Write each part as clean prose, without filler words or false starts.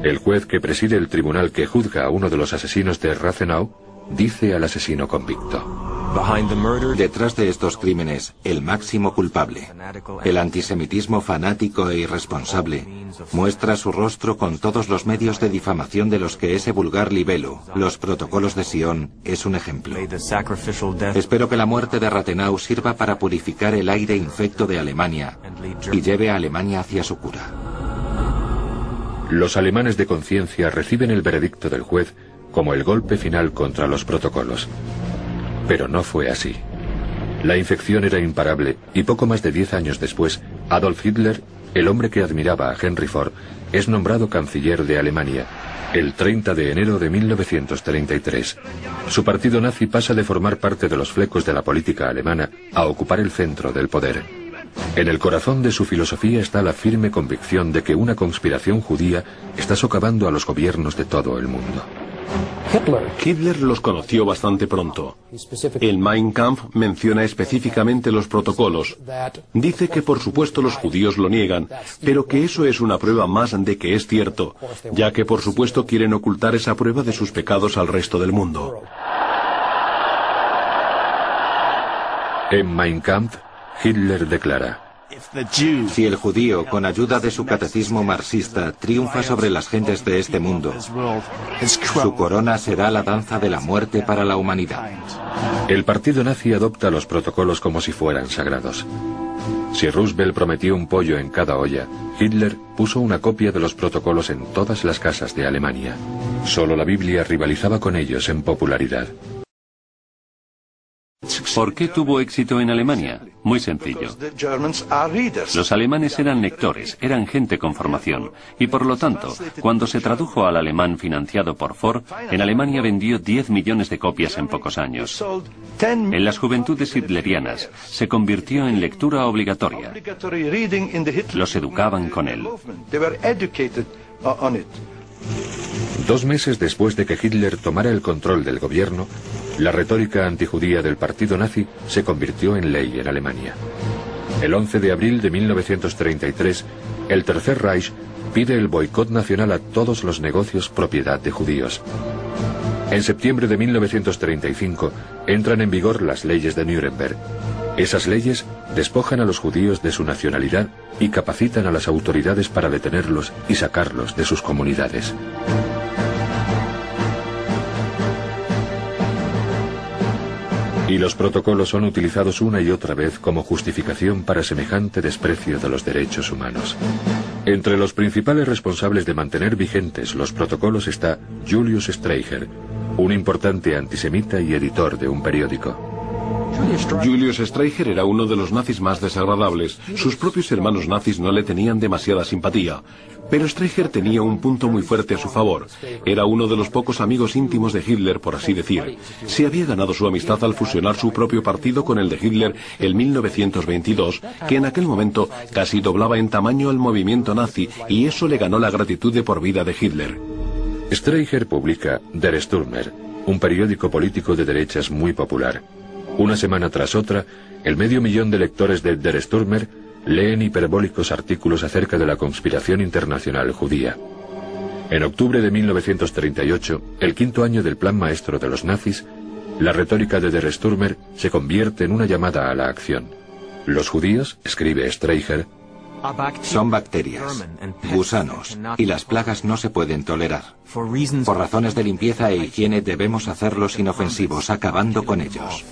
El juez que preside el tribunal que juzga a uno de los asesinos de Rathenau dice al asesino convicto: detrás de estos crímenes, el máximo culpable, el antisemitismo fanático e irresponsable, muestra su rostro con todos los medios de difamación de los que ese vulgar libelo, los protocolos de Sion, es un ejemplo. Espero que la muerte de Rathenau sirva para purificar el aire infecto de Alemania y lleve a Alemania hacia su cura. Los alemanes de conciencia reciben el veredicto del juez como el golpe final contra los protocolos. Pero no fue así. La infección era imparable y poco más de 10 años después, Adolf Hitler, el hombre que admiraba a Henry Ford, es nombrado canciller de Alemania, el 30 de enero de 1933. Su partido nazi pasa de formar parte de los flecos de la política alemana a ocupar el centro del poder. En el corazón de su filosofía está la firme convicción de que una conspiración judía está socavando a los gobiernos de todo el mundo. Hitler los conoció bastante pronto. El Mein Kampf menciona específicamente los protocolos. Dice que por supuesto los judíos lo niegan, pero que eso es una prueba más de que es cierto, ya que por supuesto quieren ocultar esa prueba de sus pecados al resto del mundo. En Mein Kampf, Hitler declara: si el judío, con ayuda de su catecismo marxista, triunfa sobre las gentes de este mundo, su corona será la danza de la muerte para la humanidad. El partido nazi adopta los protocolos como si fueran sagrados. Si Roosevelt prometió un pollo en cada olla, Hitler puso una copia de los protocolos en todas las casas de Alemania. Solo la Biblia rivalizaba con ellos en popularidad. ¿Por qué tuvo éxito en Alemania? Muy sencillo. Los alemanes eran lectores, eran gente con formación, y por lo tanto, cuando se tradujo al alemán financiado por Ford, en Alemania vendió 10 millones de copias en pocos años. En las juventudes hitlerianas se convirtió en lectura obligatoria. Los educaban con él. 2 meses después de que Hitler tomara el control del gobierno, la retórica antijudía del partido nazi se convirtió en ley en Alemania. El 11 de abril de 1933, el Tercer Reich pide el boicot nacional a todos los negocios propiedad de judíos. En septiembre de 1935 entran en vigor las leyes de Nuremberg. Esas leyes despojan a los judíos de su nacionalidad y capacitan a las autoridades para detenerlos y sacarlos de sus comunidades. Y los protocolos son utilizados una y otra vez como justificación para semejante desprecio de los derechos humanos. Entre los principales responsables de mantener vigentes los protocolos está Julius Streicher, un importante antisemita y editor de un periódico. Julius Streicher era uno de los nazis más desagradables. Sus propios hermanos nazis no le tenían demasiada simpatía. Pero Streicher tenía un punto muy fuerte a su favor. Era uno de los pocos amigos íntimos de Hitler, por así decir. Se había ganado su amistad al fusionar su propio partido con el de Hitler en 1922, que en aquel momento casi doblaba en tamaño al movimiento nazi, y eso le ganó la gratitud de por vida de Hitler. Streicher publica Der Stürmer, un periódico político de derechas muy popular. Una semana tras otra, el 500.000 de lectores de Der Stürmer leen hiperbólicos artículos acerca de la conspiración internacional judía. En octubre de 1938, el 5º año del plan maestro de los nazis, la retórica de Der Stürmer se convierte en una llamada a la acción. Los judíos, escribe Streicher, son bacterias, gusanos, y las plagas no se pueden tolerar. Por razones de limpieza e higiene debemos hacerlos inofensivos, acabando con ellos.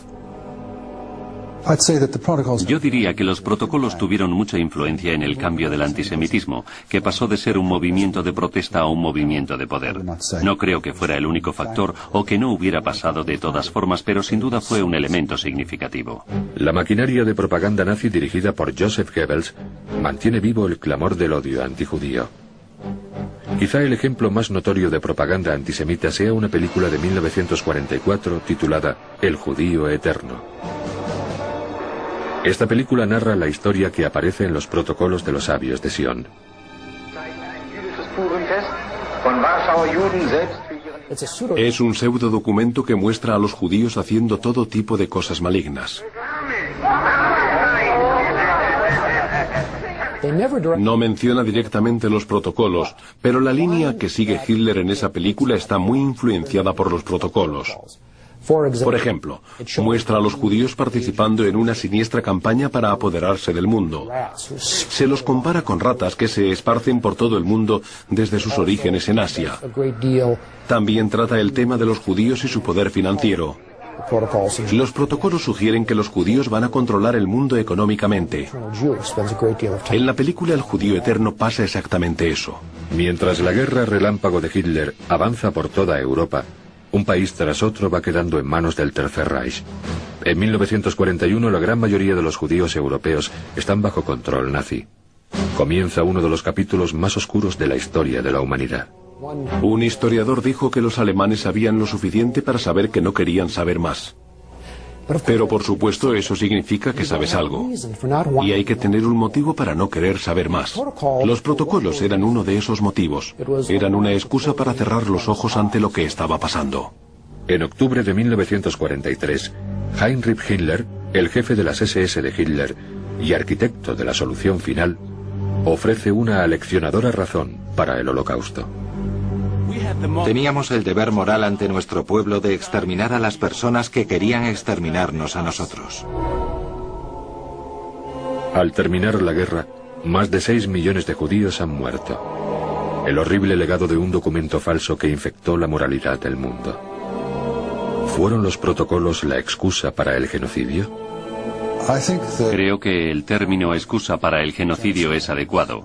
Yo diría que los protocolos tuvieron mucha influencia en el cambio del antisemitismo, que pasó de ser un movimiento de protesta a un movimiento de poder. No creo que fuera el único factor o que no hubiera pasado de todas formas, pero sin duda fue un elemento significativo. La maquinaria de propaganda nazi dirigida por Joseph Goebbels mantiene vivo el clamor del odio antijudío. Quizá el ejemplo más notorio de propaganda antisemita sea una película de 1944 titulada El judío eterno. Esta película narra la historia que aparece en los protocolos de los sabios de Sion. Es un pseudo documento que muestra a los judíos haciendo todo tipo de cosas malignas. No menciona directamente los protocolos, pero la línea que sigue Hitler en esa película está muy influenciada por los protocolos. Por ejemplo, muestra a los judíos participando en una siniestra campaña para apoderarse del mundo. Se los compara con ratas que se esparcen por todo el mundo desde sus orígenes en Asia. También trata el tema de los judíos y su poder financiero. Los protocolos sugieren que los judíos van a controlar el mundo económicamente. En la película El judío eterno pasa exactamente eso. Mientras la guerra relámpago de Hitler avanza por toda Europa, un país tras otro va quedando en manos del Tercer Reich. En 1941 la gran mayoría de los judíos europeos están bajo control nazi. Comienza uno de los capítulos más oscuros de la historia de la humanidad. Un historiador dijo que los alemanes sabían lo suficiente para saber que no querían saber más. Pero por supuesto eso significa que sabes algo. Y hay que tener un motivo para no querer saber más. Los protocolos eran uno de esos motivos. Eran una excusa para cerrar los ojos ante lo que estaba pasando. En octubre de 1943, Heinrich Himmler, el jefe de las SS de Hitler y arquitecto de la solución final, ofrece una aleccionadora razón para el Holocausto. Teníamos el deber moral ante nuestro pueblo de exterminar a las personas que querían exterminarnos a nosotros. Al terminar la guerra, más de 6 millones de judíos han muerto. El horrible legado de un documento falso que infectó la moralidad del mundo. ¿Fueron los protocolos la excusa para el genocidio? Creo que el término excusa para el genocidio es adecuado.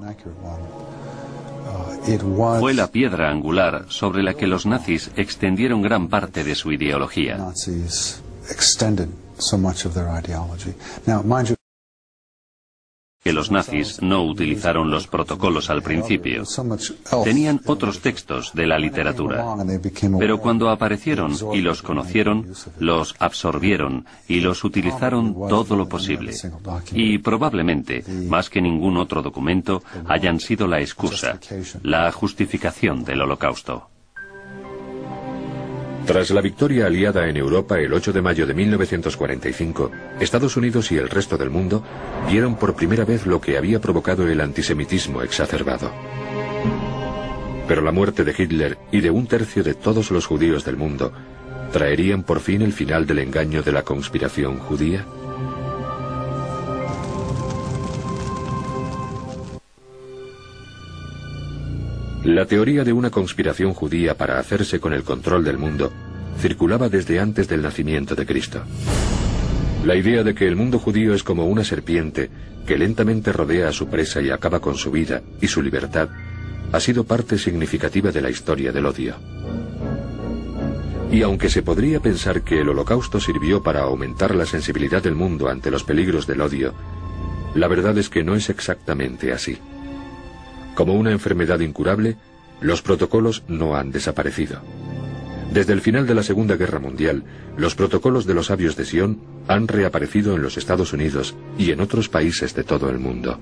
Fue la piedra angular sobre la que los nazis extendieron gran parte de su ideología. Que los nazis no utilizaron los protocolos al principio. Tenían otros textos de la literatura. Pero cuando aparecieron y los conocieron, los absorbieron y los utilizaron todo lo posible. Y probablemente, más que ningún otro documento, hayan sido la excusa, la justificación del Holocausto. Tras la victoria aliada en Europa el 8 de mayo de 1945, Estados Unidos y el resto del mundo vieron por primera vez lo que había provocado el antisemitismo exacerbado. Pero la muerte de Hitler y de un tercio de todos los judíos del mundo ¿traerían por fin el final del engaño de la conspiración judía? La teoría de una conspiración judía para hacerse con el control del mundo circulaba desde antes del nacimiento de Cristo. La idea de que el mundo judío es como una serpiente que lentamente rodea a su presa y acaba con su vida y su libertad ha sido parte significativa de la historia del odio. Y aunque se podría pensar que el Holocausto sirvió para aumentar la sensibilidad del mundo ante los peligros del odio, la verdad es que no es exactamente así. Como una enfermedad incurable, los protocolos no han desaparecido. Desde el final de la Segunda Guerra Mundial, los protocolos de los sabios de Sion han reaparecido en los Estados Unidos y en otros países de todo el mundo.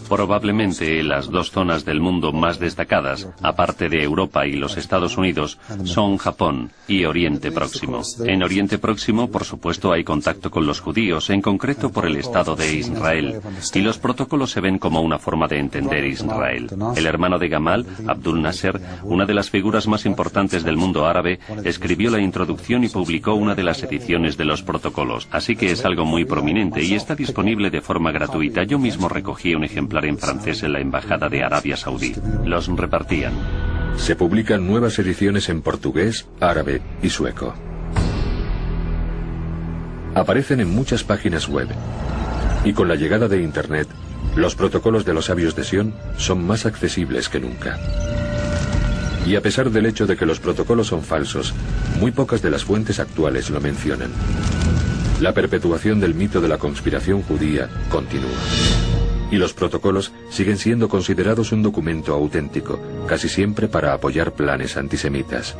Probablemente las dos zonas del mundo más destacadas, aparte de Europa y los Estados Unidos, son Japón y Oriente Próximo. En Oriente Próximo, por supuesto, hay contacto con los judíos, en concreto por el Estado de Israel, y los protocolos se ven como una forma de entender Israel. El hermano de Gamal, Abdul Nasser, una de las figuras más importantes del mundo árabe, escribió la introducción y publicó una de las ediciones de los protocolos, así que es algo muy prominente y está disponible de forma gratuita. Yo mismo recogí un ejemplar en francés en la Embajada de Arabia Saudí. Los repartían. Se publican nuevas ediciones en portugués, árabe y sueco. Aparecen en muchas páginas web. Y con la llegada de Internet, los protocolos de los sabios de Sion son más accesibles que nunca. Y a pesar del hecho de que los protocolos son falsos, muy pocas de las fuentes actuales lo mencionan. La perpetuación del mito de la conspiración judía continúa. Y los protocolos siguen siendo considerados un documento auténtico, casi siempre para apoyar planes antisemitas.